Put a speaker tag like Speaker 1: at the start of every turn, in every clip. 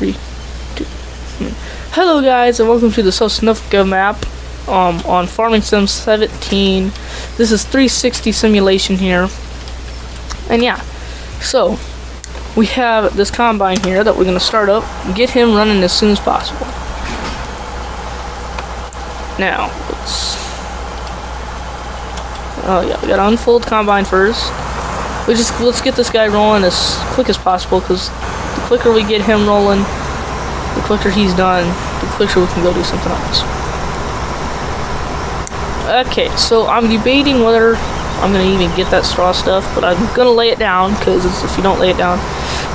Speaker 1: 3, 2, 1. Hello guys, and welcome to the Sosnufka map on Farming Sim 17. This is 360 simulation here. And yeah, so we have this combine here that we're going to start up and get him running as soon as possible. Now, we gotta unfold combine first. Let's get this guy rolling as quick as possible, because the quicker we get him rolling, the quicker he's done, the quicker we can go do something else. Okay, so I'm debating whether I'm gonna even get that straw stuff, but I'm gonna lay it down, because if you don't lay it down,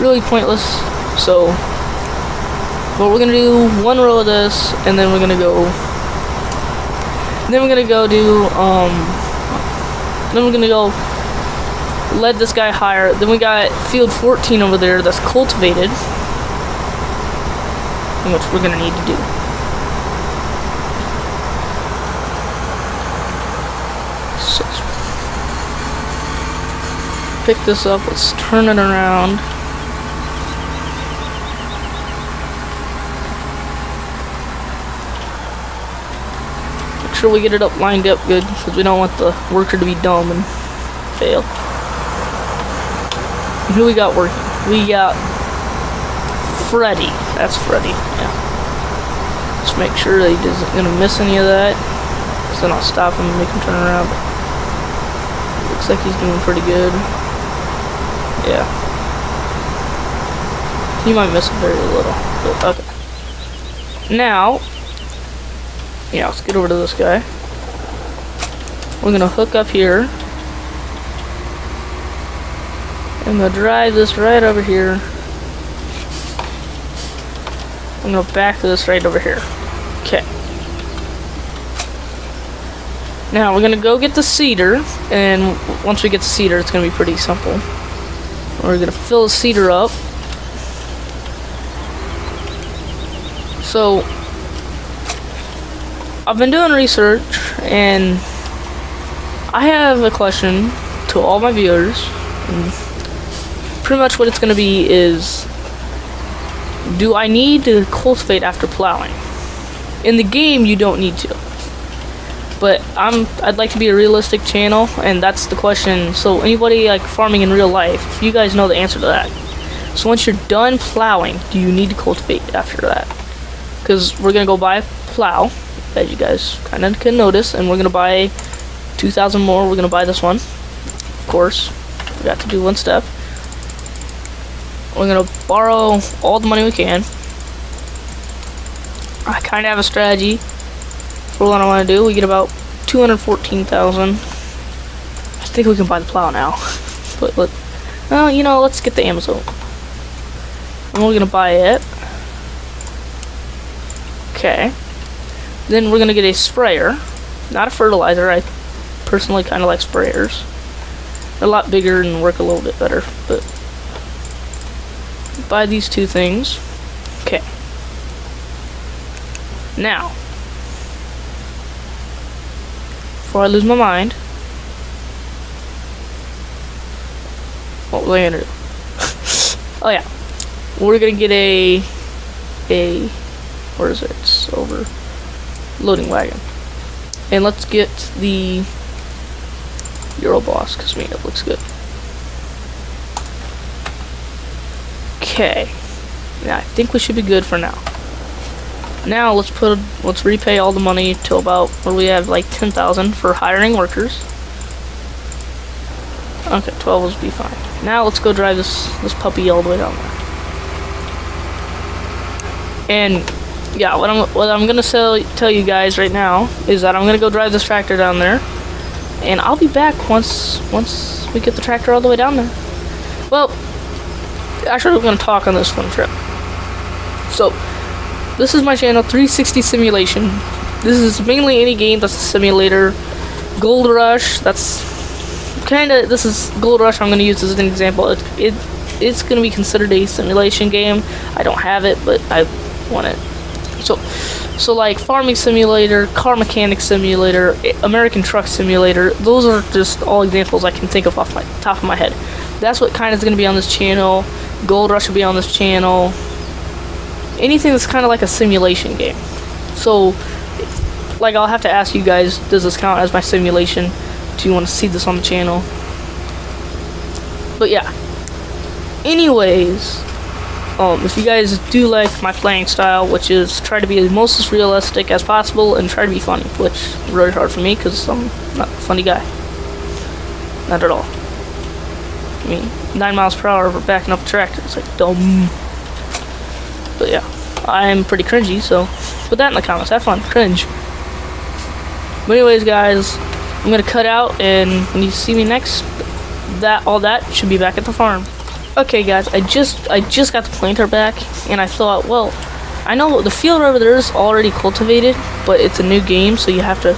Speaker 1: really pointless. So, but we're gonna do one row of this, and then we're gonna go lead this guy higher. Then we got field 14 over there that's cultivated, which we're gonna need to do. So pick this up, let's turn it around. Make sure we get it up lined up good, because we don't want the worker to be dumb and fail. Who we got working? We got Freddy. That's Freddy, yeah. Just make sure that he isn't gonna miss any of that, because then I'll stop him and make him turn around. Looks like he's doing pretty good. Yeah. He might miss it very little, but okay. Now, yeah, let's get over to this guy. We're gonna hook up here. I'm gonna drive this right over here. I'm gonna back this right over here. Okay. Now we're gonna go get the cedar, and once we get the cedar, it's gonna be pretty simple. We're gonna fill the cedar up. So I've been doing research, and I have a question to all my viewers. And pretty much what it's going to be is, do I need to cultivate after plowing? In the game, you don't need to. But I'd like to be a realistic channel, and that's the question. So anybody like farming in real life, if you guys know the answer to that. So once you're done plowing, do you need to cultivate after that? Because we're going to go buy a plow, as you guys kind of can notice, and we're going to buy 2,000 more. We're going to buy this one. Of course, forgot to do one step. We're gonna borrow all the money we can. I kind of have a strategy for what I want to do. We get about 214,000. I think we can buy the plow now. But let's get the Amazon. And we're gonna buy it. Okay. Then we're gonna get a sprayer, not a fertilizer. I personally kind of like sprayers. They're a lot bigger and work a little bit better, but buy these two things. Okay. Now, before I lose my mind, what was I gonna do? Oh yeah, we're gonna get a where is it? It's over loading wagon, and let's get the Euro Boss, because it looks good. Okay, yeah, I think we should be good for now. Now let's repay all the money to about where we have like 10,000 for hiring workers. Okay, 12 will be fine. Now let's go drive this puppy all the way down there. And yeah, what I'm gonna tell you guys right now is that I'm gonna go drive this tractor down there, and I'll be back once we get the tractor all the way down there. Well, actually, we're going to talk on this one trip. So, this is my channel, 360 Simulation. This is mainly any game that's a simulator. Gold Rush, this is Gold Rush I'm going to use as an example. It's going to be considered a simulation game. I don't have it, but I want it. So like Farming Simulator, Car Mechanic Simulator, American Truck Simulator, those are just all examples I can think of off my top of my head. That's what kind of is going to be on this channel. Gold Rush will be on this channel. anything that's kind of like a simulation game. So, like, I'll have to ask you guys, does this count as my simulation? Do you want to see this on the channel? But yeah. Anyways, if you guys do like my playing style, which is try to be as most as realistic as possible and try to be funny, which is really hard for me because I'm not a funny guy. Not at all. I mean, 9 miles per hour for backing up a tractor. It's like dumb. But yeah, I'm pretty cringy, so put that in the comments. Have fun. Cringe. But anyways, guys, I'm gonna cut out, and when you see me next, all that should be back at the farm. Okay, guys, I just got the planter back, and I thought, well, I know the field over there is already cultivated, but it's a new game, so you have to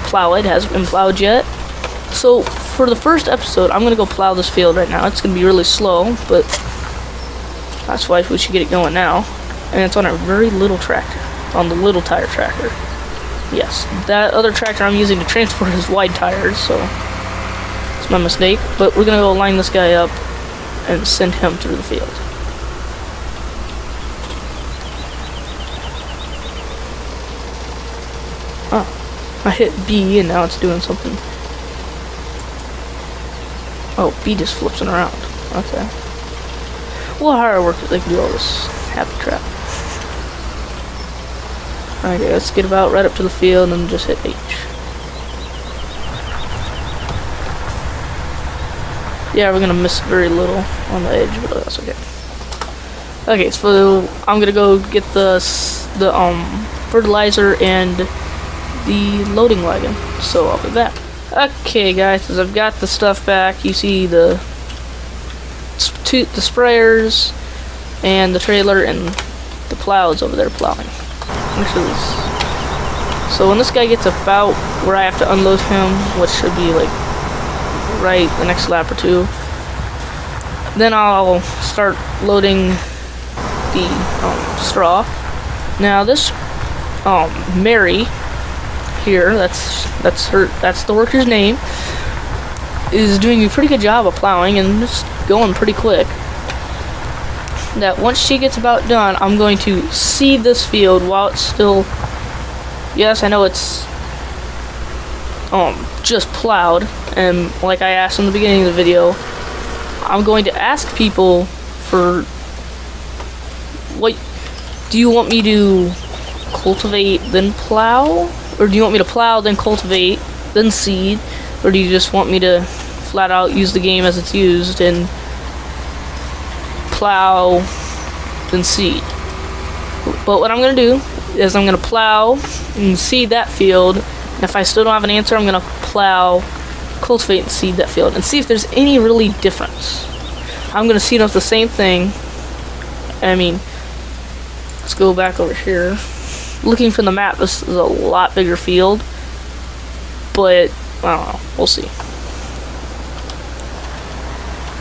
Speaker 1: plow it. It hasn't been plowed yet. So for the first episode, I'm gonna go plow this field right now. It's gonna be really slow, but that's why we should get it going now. And it's on a very little tractor, on the little tire tractor. Yes, that other tractor I'm using to transport is wide tires, so it's my mistake. But we're gonna go line this guy up and send him through the field. Oh, I hit B and now it's doing something. Oh, B just flips it around. Okay. Well, hard work they can do all this happy crap. Okay, let's get about right up to the field and then just hit H. Yeah, we're gonna miss very little on the edge, but that's okay. Okay, so I'm gonna go get the fertilizer and the loading wagon. So I'll be back. Okay, guys, as I've got the stuff back, you see the sprayers and the trailer and the plows over there plowing. So when this guy gets about where I have to unload him, which should be like right the next lap or two, then I'll start loading the straw. Now this Mary here, that's the worker's name, is doing a pretty good job of plowing and just going pretty quick. That once she gets about done, I'm going to seed this field while it's still, yes, I know it's just plowed, and like I asked in the beginning of the video, I'm going to ask people for, what do you want me to cultivate then plow, or do you want me to plow then cultivate then seed, or do you just want me to flat out use the game as it's used and plow then seed? But what I'm gonna do is I'm gonna plow and seed that field, and if I still don't have an answer, I'm gonna plow, cultivate, and seed that field and see if there's any really difference. I'm gonna seed up the same thing. I mean, let's go back over here. Looking from the map, this is a lot bigger field, but I don't know, we'll see.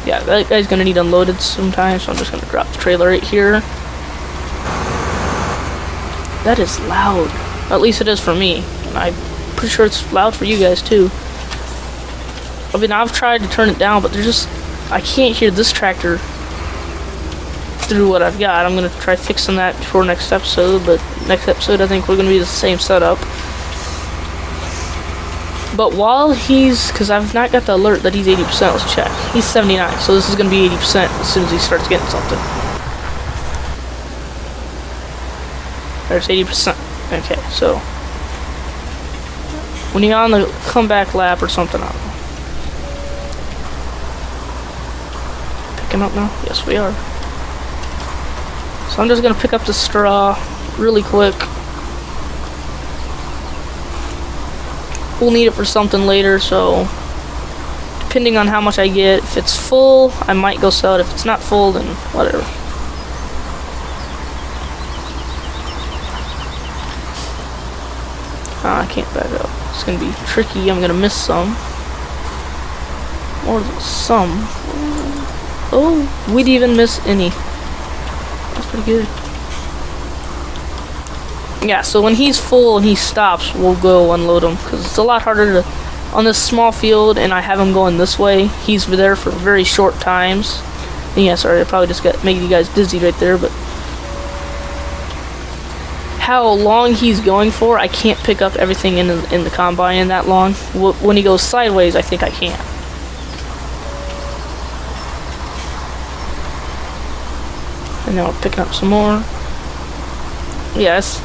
Speaker 1: Yeah, that guy's gonna need unloaded sometime, so I'm just gonna drop the trailer right here. That is loud. At least it is for me, and I'm pretty sure it's loud for you guys too. I mean, I've tried to turn it down, but I can't hear this tractor through what I've got. I'm gonna try fixing that before next episode, but next episode I think we're gonna be the same setup. But while because I've not got the alert that he's 80%, let's check. He's 79, so this is going to be 80% as soon as he starts getting something. There's 80%. Okay, so when you're on the comeback lap or something, I don't know. Picking up now? Yes, we are. So I'm just going to pick up the straw really quick. We'll need it for something later, so depending on how much I get, if it's full, I might go sell it. If it's not full, then whatever. I can't back up. It's gonna be tricky. I'm gonna miss some. More than some. Oh, we'd even miss any. That's pretty good. Yeah, so when he's full and he stops, we'll go unload him, because it's a lot harder to, on this small field, and I have him going this way. He's there for very short times. And yeah, sorry, I probably just got making you guys dizzy right there, but how long he's going for, I can't pick up everything in the combine in that long. When he goes sideways, I think I can. And now we're picking up some more. Yes.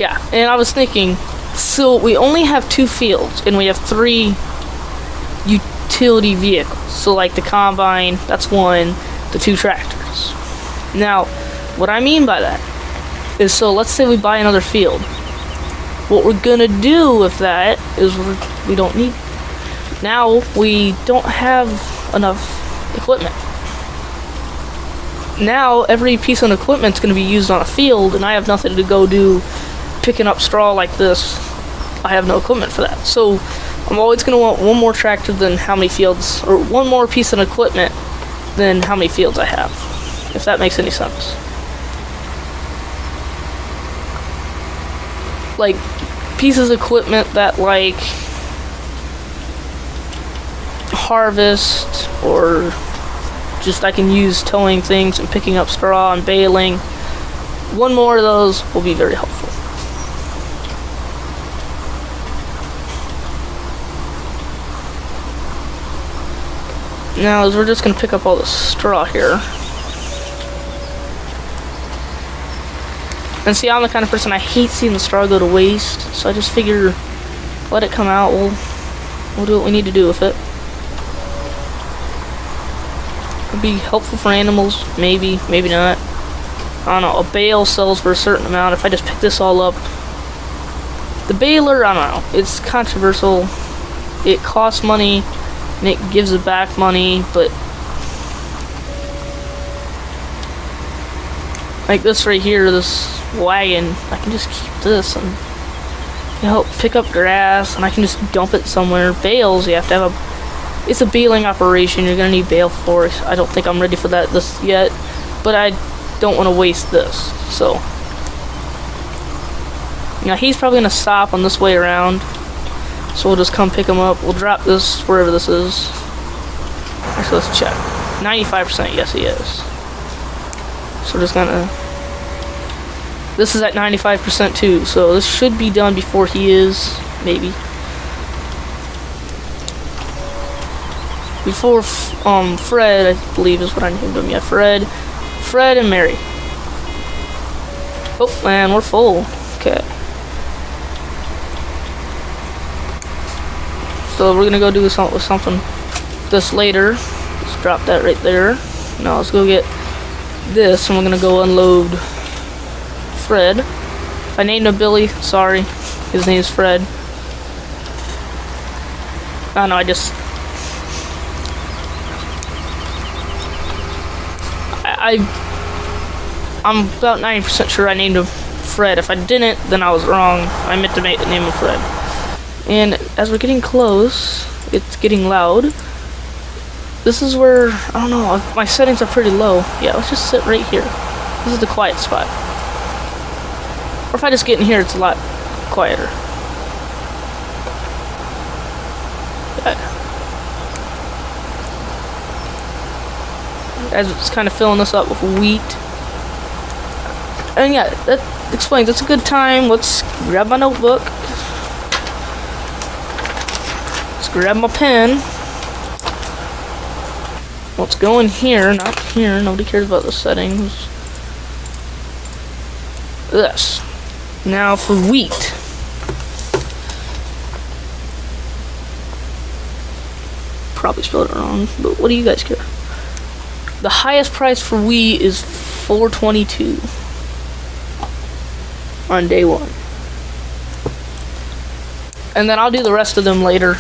Speaker 1: Yeah, and I was thinking, so we only have 2 fields, and we have 3 utility vehicles. So like the combine, that's 1, the 2 tractors. Now, what I mean by that is, so let's say we buy another field. What we're gonna do with that is we don't need, now we don't have enough equipment. Now every piece of equipment's gonna be used on a field, and I have nothing to go do picking up straw like this. I have no equipment for that. So I'm always gonna want 1 more tractor than how many fields, or 1 more piece of equipment than how many fields I have, if that makes any sense. Like pieces of equipment that like harvest, or just I can use towing things and picking up straw and baling. 1 more of those will be very helpful. Now, as we're just gonna pick up all the straw here. And see, I'm the kind of person, I hate seeing the straw go to waste, so I just figure, let it come out, we'll do what we need to do with it. It'd be helpful for animals, maybe, maybe not. I don't know, a bale sells for a certain amount. If I just pick this all up, the baler, I don't know, it's controversial. It costs money, and it gives it back money, but like this right here, this wagon, I can just keep this and help pick up grass, and I can just dump it somewhere. Bales, you have to have it's a baling operation, you're gonna need bale for it. I don't think I'm ready for that this yet, but I don't want to waste this. So now he's probably gonna stop on this way around, so we'll just come pick him up. We'll drop this wherever this is. Actually, let's check. 95%, yes he is. So we're just gonna, this is at 95% too, so this should be done before he is, maybe. Before Fred, I believe is what I named him. Yeah, Fred and Mary. Oh man, we're full. Okay. So we're gonna go do something this later. Let's drop that right there. Now let's go get this, and we're gonna go unload Fred. If I named him Billy, sorry. His name is Fred. Oh no, I'm about 90% sure I named him Fred. If I didn't, then I was wrong. I meant to name him Fred. And as we're getting close, it's getting loud. This is where, I don't know, my settings are pretty low. Yeah, let's just sit right here. This is the quiet spot. Or if I just get in here, it's a lot quieter. As it's kind of filling this up with wheat. And yeah, that explains. It's a good time. Let's grab my notebook. Let's grab my pen. Let's go in here, not here. Nobody cares about the settings. This. Now for wheat. Probably spelled it wrong, but what do you guys care? The highest price for wheat is $4.22 on day 1. And then I'll do the rest of them later,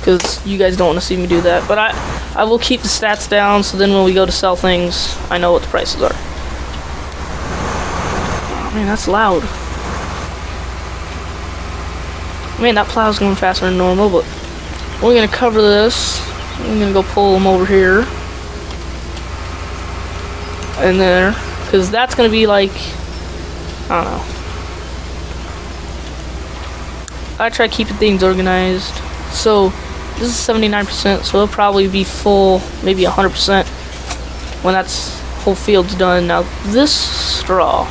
Speaker 1: because you guys don't want to see me do that. But I will keep the stats down, so then when we go to sell things, I know what the prices are. Oh man, that's loud. Man, that plow's going faster than normal, but we're going to cover this. I'm gonna go pull them over here and there, because that's gonna be like, I don't know. I try keeping things organized. So this is 79%, so it'll probably be full, maybe 100% when that's whole field's done. Now this straw,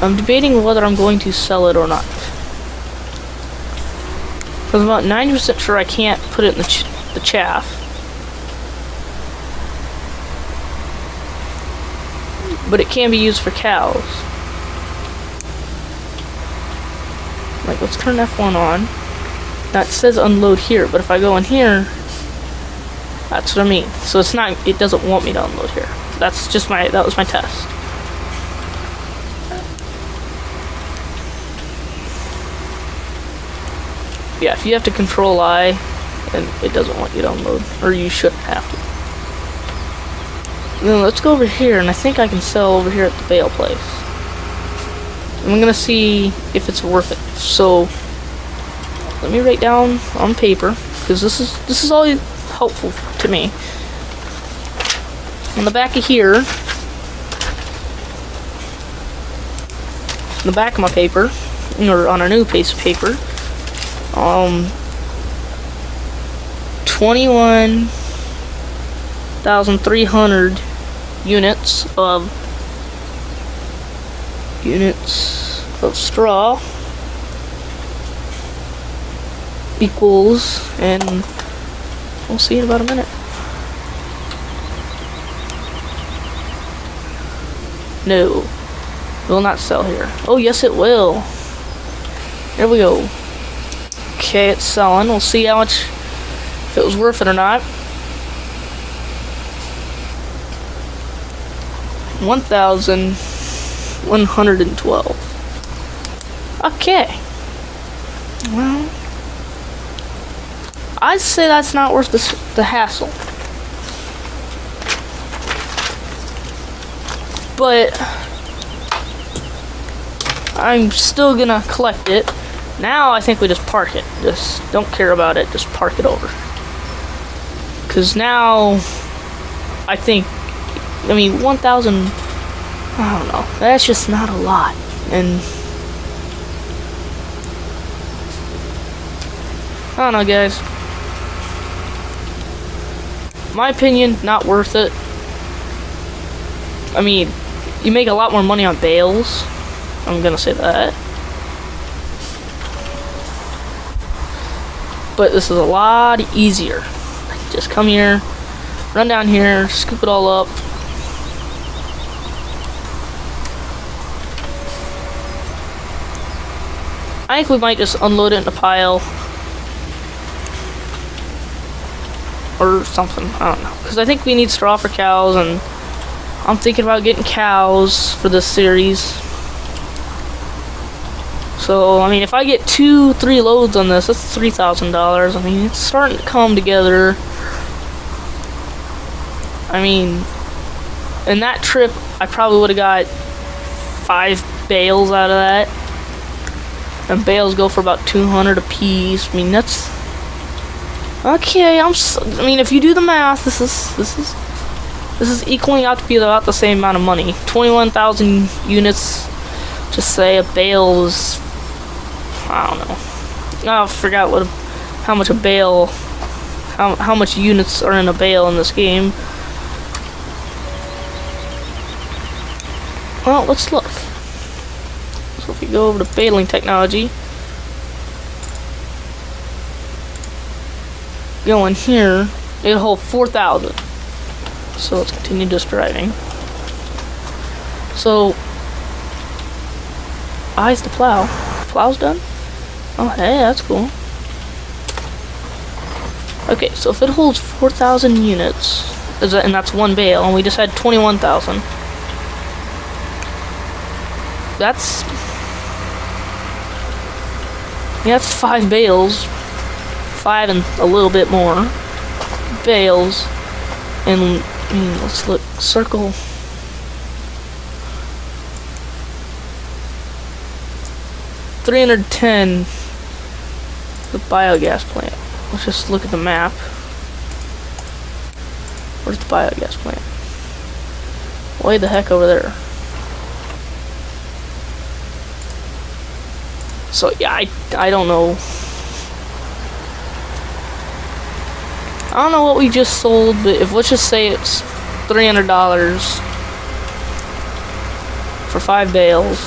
Speaker 1: I'm debating whether I'm going to sell it or not. Because I'm about 90% sure I can't put it in the chaff. But it can be used for cows. Like, let's turn F1 on. Now it says unload here, but if I go in here, that's what I mean. So it's not, it doesn't want me to unload here. That's just that was my test. Yeah, if you have to control I, and it doesn't want you to unload, or you shouldn't have to. Then let's go over here, and I think I can sell over here at the bale place. And I'm gonna see if it's worth it. So let me write down on paper, because this is all helpful to me. On the back of here, on the back of my paper, or on a new piece of paper, 21,300 units of straw equals, and we'll see in about a minute. No, will not sell here. Oh yes, it will. There we go. Okay, it's selling. We'll see how much, if it was worth it or not. 1,112. Okay. Well, I'd say that's not worth the hassle. But I'm still gonna collect it. Now I think we just park it. Just don't care about it. Just park it over. Because now I think, I mean, 1,000, I don't know. That's just not a lot. And I don't know, guys. My opinion, not worth it. I mean, you make a lot more money on bales. I'm gonna say that. But this is a lot easier. Just come here, run down here, scoop it all up. I think we might just unload it in a pile. Or something, I don't know. Because I think we need straw for cows, and I'm thinking about getting cows for this series. So, I mean, if I get 2-3 loads on this, that's $3,000. I mean, it's starting to come together. I mean, in that trip, I probably would have got 5 bales out of that. And bales go for about 200 a piece. I mean, that's okay. I mean, if you do the math, this is equaling out to be about the same amount of money. 21,000 units. Just say a bale is, I don't know. I forgot how much a bale, how much units are in a bale in this game. Well, let's look. So if we go over to baling technology, go in here, it'll hold 4,000. So let's continue just driving. So, eyes the plow. Plow's done? Oh, hey, that's cool. Okay, so if it holds 4,000 units, and that's one bale, and we just had 21,000. That's 5 bales. 5 and a little bit more bales. And I mean, let's look, circle. $310, the biogas plant. Let's just look at the map. Where's the biogas plant? Way the heck over there. So yeah, I don't know. I don't know what we just sold, but let's just say it's $300 for 5 bales.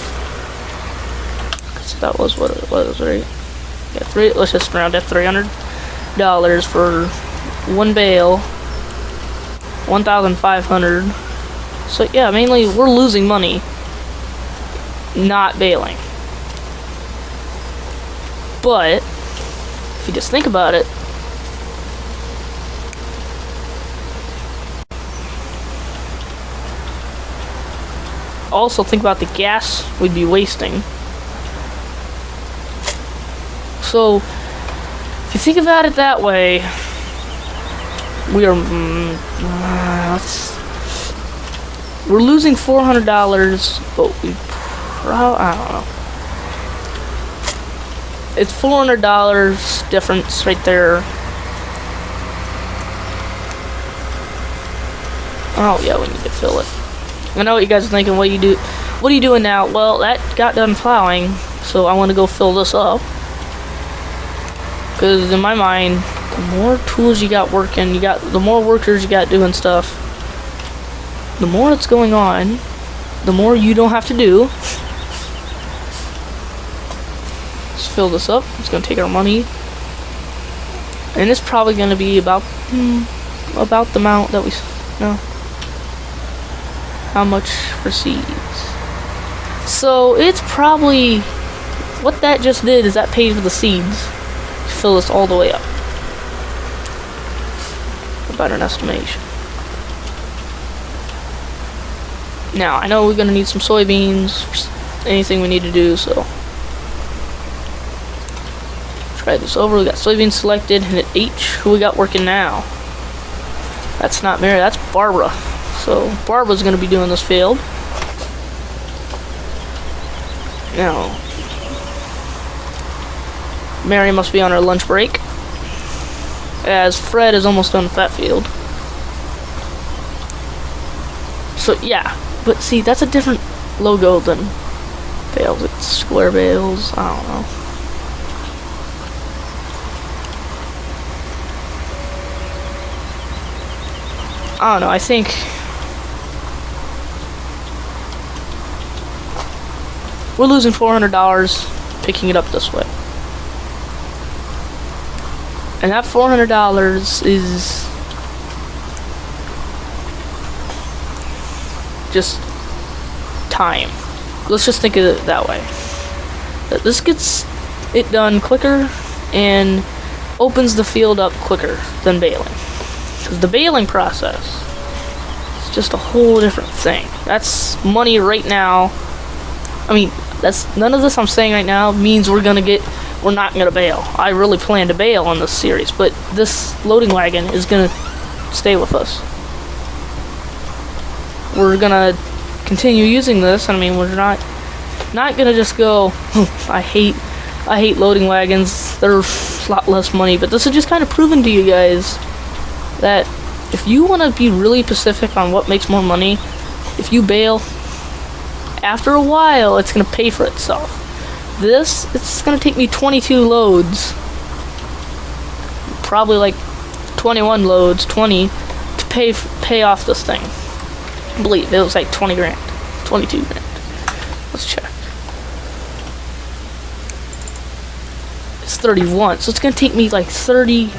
Speaker 1: So that was what it was, right? Yeah, let's just round at $300 for 1 bale. 1,500. So yeah, mainly we're losing money not baling. But if you just think about it, also think about the gas we'd be wasting. So if you think about it that way, we are we're losing $400, but I don't know. It's $400 difference right there. Oh yeah, we need to fill it. I know what you guys are thinking. What are you doing now? Well, that got done plowing, so I want to go fill this up. Because in my mind, the more tools you got working, the more workers you got doing stuff, the more that's going on, the more you don't have to do. Let's fill this up. It's gonna take our money, and it's probably gonna be about the amount that we know. How much for seeds? So it's probably what that just did is that paid for the seeds. Fill this all the way up. About an estimation. Now I know we're gonna need some soybeans for anything we need to do, so try this over. We got soybeans selected, hit H. Who we got working now? That's not Mary, that's Barbara. So Barbara's gonna be doing this field. Now Mary must be on her lunch break, as Fred is almost done with that field. So yeah, but see, that's a different logo than bales. It's square bales. I don't know. I think we're losing $400 picking it up this way. And that $400 is just time. Let's just think of it that way. This gets it done quicker and opens the field up quicker than baling. Because the baling process is just a whole different thing. That's money right now. I mean, that's none of this I'm saying right now means we're not gonna bale. I really plan to bale on this series, but this loading wagon is gonna stay with us. We're gonna continue using this. I mean, we're not gonna just go, I hate loading wagons. They're a lot less money, but this is just kind of proven to you guys that if you want to be really specific on what makes more money, if you bale, after a while, it's gonna pay for itself. It's gonna take me 22 loads, probably like 21 loads, 20, to pay off this thing. I believe it was like 20 grand, 22 grand. Let's check. It's 31, so it's gonna take me like 30